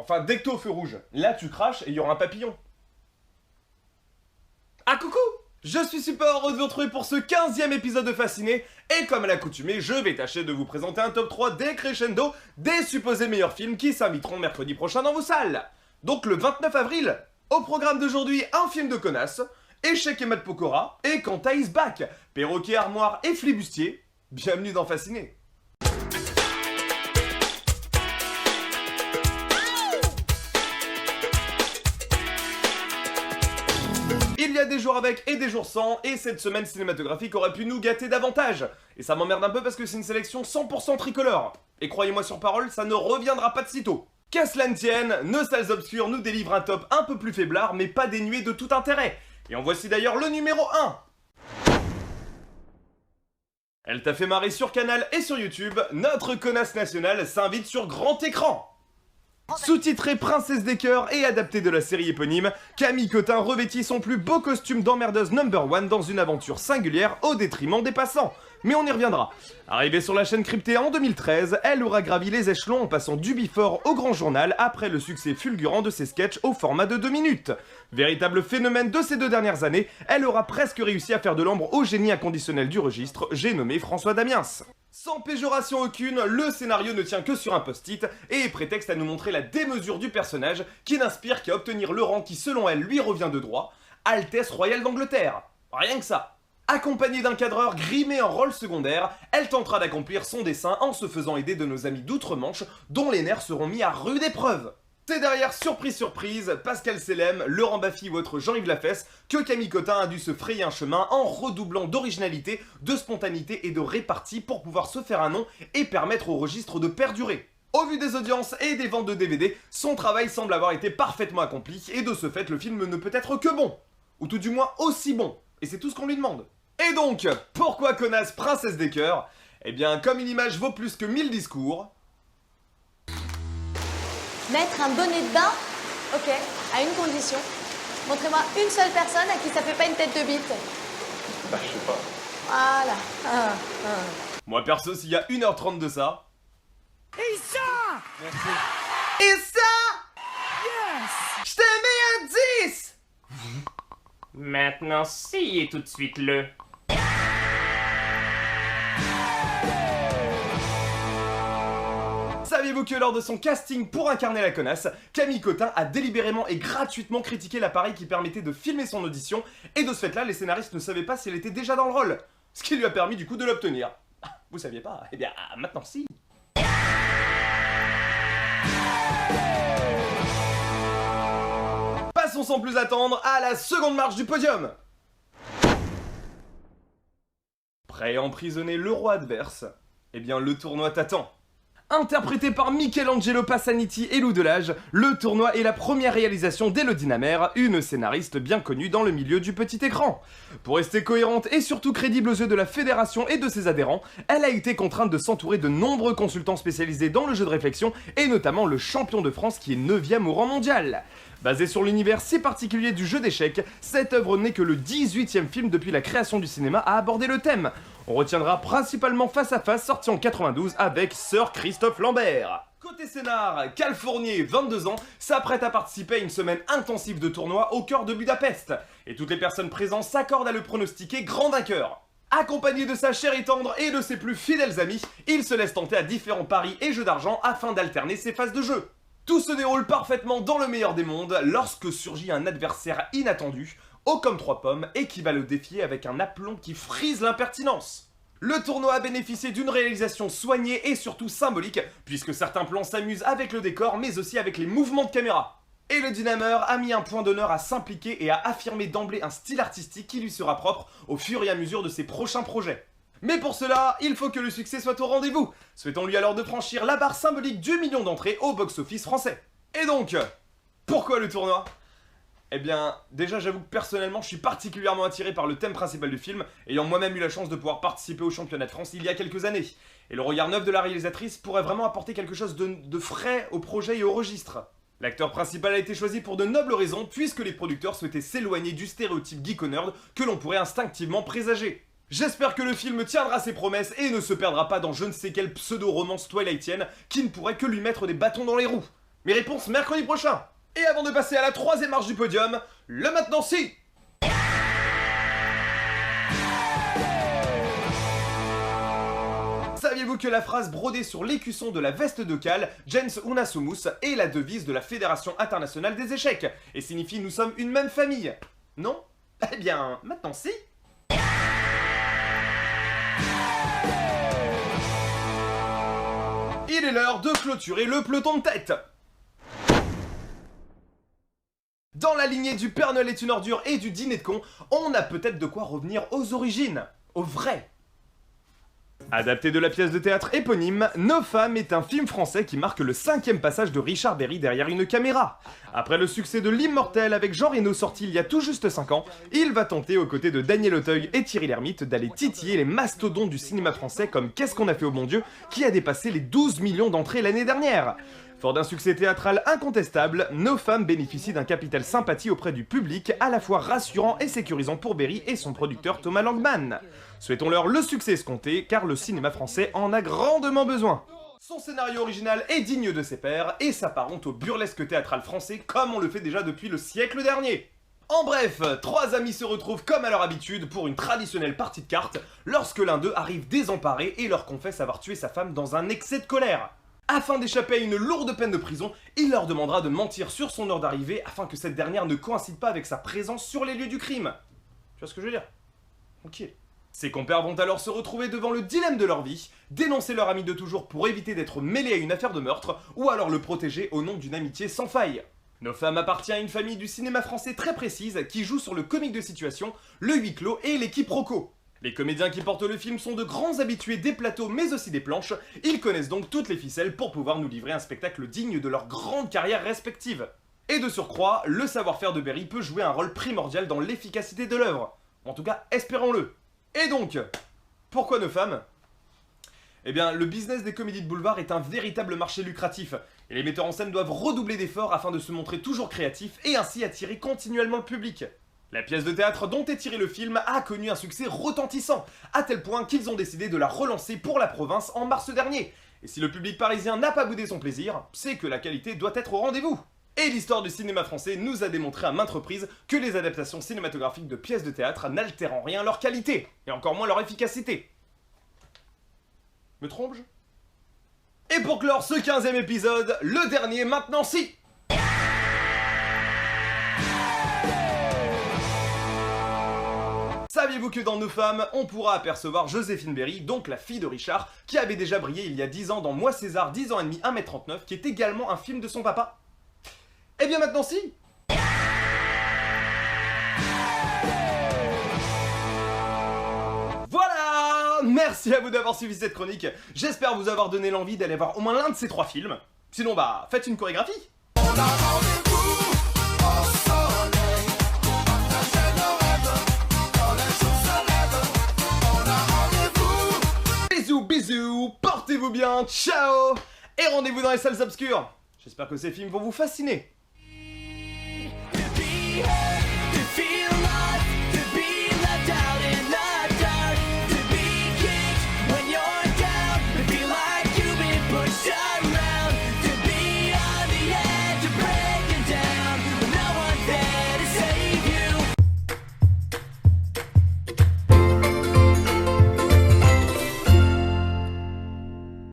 Enfin, dès que t'es au feu rouge, là tu craches et il y aura un papillon. Ah coucou! Je suis super heureux de vous retrouver pour ce 15e épisode de Fasciné, et comme à l'accoutumée, je vais tâcher de vous présenter un top 3 des crescendo des supposés meilleurs films qui s'inviteront mercredi prochain dans vos salles. Donc le 29 avril, au programme d'aujourd'hui, un film de connasse, Échec et Mat Pokora, et Quanta is back, Perroquet, Armoire et Flibustier. Bienvenue dans Fasciné. Il y a des jours avec et des jours sans, et cette semaine cinématographique aurait pu nous gâter davantage. Et ça m'emmerde un peu parce que c'est une sélection 100% tricolore. Et croyez-moi sur parole, ça ne reviendra pas de sitôt. Qu'à cela ne tienne, nos salles obscures nous délivrent un top un peu plus faiblard, mais pas dénué de tout intérêt. Et en voici d'ailleurs le numéro 1. Elle t'a fait marrer sur Canal et sur YouTube, notre connasse nationale s'invite sur grand écran. Sous-titré Princesse des Cœurs et adapté de la série éponyme, Camille Cotin revêtit son plus beau costume d'emmerdeuse #1 dans une aventure singulière au détriment des passants. Mais on y reviendra. Arrivée sur la chaîne cryptée en 2013, elle aura gravi les échelons en passant du Before au Grand Journal après le succès fulgurant de ses sketchs au format de 2 minutes. Véritable phénomène de ces 2 dernières années, elle aura presque réussi à faire de l'ombre au génie inconditionnel du registre, j'ai nommé François Damiens. Sans péjoration aucune, le scénario ne tient que sur un post-it et est prétexte à nous montrer la démesure du personnage qui n'inspire qu'à obtenir le rang qui selon elle lui revient de droit, Altesse Royale d'Angleterre. Rien que ça. Accompagnée d'un cadreur grimé en rôle secondaire, elle tentera d'accomplir son dessein en se faisant aider de nos amis d'outre-Manche dont les nerfs seront mis à rude épreuve. C'est derrière surprise surprise, Pascal Selem, Laurent Baffy ou autre Jean-Yves Lafesse que Camille Cotin a dû se frayer un chemin en redoublant d'originalité, de spontanéité et de répartie pour pouvoir se faire un nom et permettre au registre de perdurer. Au vu des audiences et des ventes de DVD, son travail semble avoir été parfaitement accompli et de ce fait le film ne peut être que bon. Ou tout du moins aussi bon. Et c'est tout ce qu'on lui demande. Et donc, pourquoi connasse Princesse des Cœurs? Eh bien, comme une image vaut plus que 1000 discours... Mettre un bonnet de bain, ok, à une condition. Montrez-moi une seule personne à qui ça fait pas une tête de bite. Bah, je sais pas. Voilà. Moi perso, s'il y a 1h30 de ça... Et ça! Merci. Et ça! Yes! Je t'ai mis un 10! Maintenant, sciez tout de suite le. Saviez-vous que lors de son casting pour incarner la connasse, Camille Cotin a délibérément et gratuitement critiqué l'appareil qui permettait de filmer son audition, et de ce fait-là, les scénaristes ne savaient pas si elle était déjà dans le rôle, ce qui lui a permis du coup de l'obtenir. Vous saviez pas? Eh bien, maintenant si. Passons sans plus attendre à la seconde marche du podium. Prêt à emprisonner le roi adverse? Eh bien, le tournoi t'attend. Interprété par Michelangelo Passaniti et Lou Delage, le tournoi est la première réalisation d'Élodie Namer, une scénariste bien connue dans le milieu du petit écran. Pour rester cohérente et surtout crédible aux yeux de la fédération et de ses adhérents, elle a été contrainte de s'entourer de nombreux consultants spécialisés dans le jeu de réflexion, et notamment le champion de France qui est 9ème au rang mondial. Basé sur l'univers si particulier du jeu d'échecs, cette œuvre n'est que le 18e film depuis la création du cinéma à aborder le thème. On retiendra principalement Face à Face, sorti en 92 avec Sir Christophe Lambert. Côté scénar, Cal Fournier, 22 ans, s'apprête à participer à une semaine intensive de tournoi au cœur de Budapest. Et toutes les personnes présentes s'accordent à le pronostiquer grand vainqueur. Accompagné de sa chérie tendre et de ses plus fidèles amis, il se laisse tenter à différents paris et jeux d'argent afin d'alterner ses phases de jeu. Tout se déroule parfaitement dans le meilleur des mondes lorsque surgit un adversaire inattendu, haut comme 3 pommes, et qui va le défier avec un aplomb qui frise l'impertinence. Le tournoi a bénéficié d'une réalisation soignée et surtout symbolique, puisque certains plans s'amusent avec le décor mais aussi avec les mouvements de caméra. Et le Dynamer a mis un point d'honneur à s'impliquer et à affirmer d'emblée un style artistique qui lui sera propre au fur et à mesure de ses prochains projets. Mais pour cela, il faut que le succès soit au rendez-vous. Souhaitons-lui alors de franchir la barre symbolique du million d'entrées au box-office français. Et donc, pourquoi le tournoi? Eh bien, déjà j'avoue que personnellement je suis particulièrement attiré par le thème principal du film, ayant moi-même eu la chance de pouvoir participer au championnat de France il y a quelques années. Et le regard neuf de la réalisatrice pourrait vraiment apporter quelque chose de frais au projet et au registre. L'acteur principal a été choisi pour de nobles raisons, puisque les producteurs souhaitaient s'éloigner du stéréotype geeko-nerd que l'on pourrait instinctivement présager. J'espère que le film tiendra ses promesses et ne se perdra pas dans je ne sais quelle pseudo-romance twilightienne qui ne pourrait que lui mettre des bâtons dans les roues. Mes réponses mercredi prochain. Et avant de passer à la troisième marche du podium, le maintenant si. Saviez-vous que la phrase brodée sur l'écusson de la veste de Cal, Gens una sumus, est la devise de la Fédération internationale des échecs et signifie nous sommes une même famille? Non? Eh bien, maintenant si. Il est l'heure de clôturer le peloton de tête. Dans la lignée du Père Noël est une ordure et du dîner de con, on a peut-être de quoi revenir aux origines, au vrai. Adapté de la pièce de théâtre éponyme, Nos Femmes est un film français qui marque le 5e passage de Richard Berry derrière une caméra. Après le succès de L'Immortel avec Jean Reno sorti il y a tout juste 5 ans, il va tenter aux côtés de Daniel Auteuil et Thierry Lhermitte d'aller titiller les mastodontes du cinéma français comme Qu'est-ce qu'on a fait au bon Dieu, qui a dépassé les 12 millions d'entrées l'année dernière. Fort d'un succès théâtral incontestable, Nos Femmes bénéficient d'un capital sympathie auprès du public à la fois rassurant et sécurisant pour Berry et son producteur Thomas Langman. Souhaitons-leur le succès escompté, car le cinéma français en a grandement besoin. Son scénario original est digne de ses pairs et s'apparente au burlesque théâtral français comme on le fait déjà depuis le siècle dernier. En bref, 3 amis se retrouvent comme à leur habitude pour une traditionnelle partie de cartes lorsque l'un d'eux arrive désemparé et leur confesse avoir tué sa femme dans un excès de colère. Afin d'échapper à une lourde peine de prison, il leur demandera de mentir sur son heure d'arrivée afin que cette dernière ne coïncide pas avec sa présence sur les lieux du crime. Tu vois ce que je veux dire? Ok. Ses compères vont alors se retrouver devant le dilemme de leur vie, dénoncer leur ami de toujours pour éviter d'être mêlés à une affaire de meurtre, ou alors le protéger au nom d'une amitié sans faille. Nos Femmes appartient à une famille du cinéma français très précise qui joue sur le comique de situation, le huis clos et les quiproquos. Les comédiens qui portent le film sont de grands habitués des plateaux mais aussi des planches, ils connaissent donc toutes les ficelles pour pouvoir nous livrer un spectacle digne de leurs grandes carrières respectives. Et de surcroît, le savoir-faire de Berry peut jouer un rôle primordial dans l'efficacité de l'œuvre. En tout cas, espérons-le. Et donc, pourquoi Nos Femmes? Eh bien, le business des comédies de boulevard est un véritable marché lucratif, et les metteurs en scène doivent redoubler d'efforts afin de se montrer toujours créatifs et ainsi attirer continuellement le public. La pièce de théâtre dont est tiré le film a connu un succès retentissant, à tel point qu'ils ont décidé de la relancer pour la province en mars dernier. Et si le public parisien n'a pas boudé son plaisir, c'est que la qualité doit être au rendez-vous. Et l'histoire du cinéma français nous a démontré à maintes reprises que les adaptations cinématographiques de pièces de théâtre n'altèrent en rien leur qualité, et encore moins leur efficacité. Me trompe-je? Et pour clore ce 15e épisode, le dernier maintenant si. Saviez-vous que dans Nos Femmes, on pourra apercevoir Joséphine Berry, donc la fille de Richard, qui avait déjà brillé il y a 10 ans dans Moi César, 10 ans et demi, 1m39, qui est également un film de son papa? Eh bien maintenant si. Voilà. Merci à vous d'avoir suivi cette chronique, j'espère vous avoir donné l'envie d'aller voir au moins l'un de ces 3 films. Sinon bah, faites une chorégraphie. Bisous, bisous, portez-vous bien, ciao. Et rendez-vous dans les salles obscures. J'espère que ces films vont vous fasciner. Yippee-hey!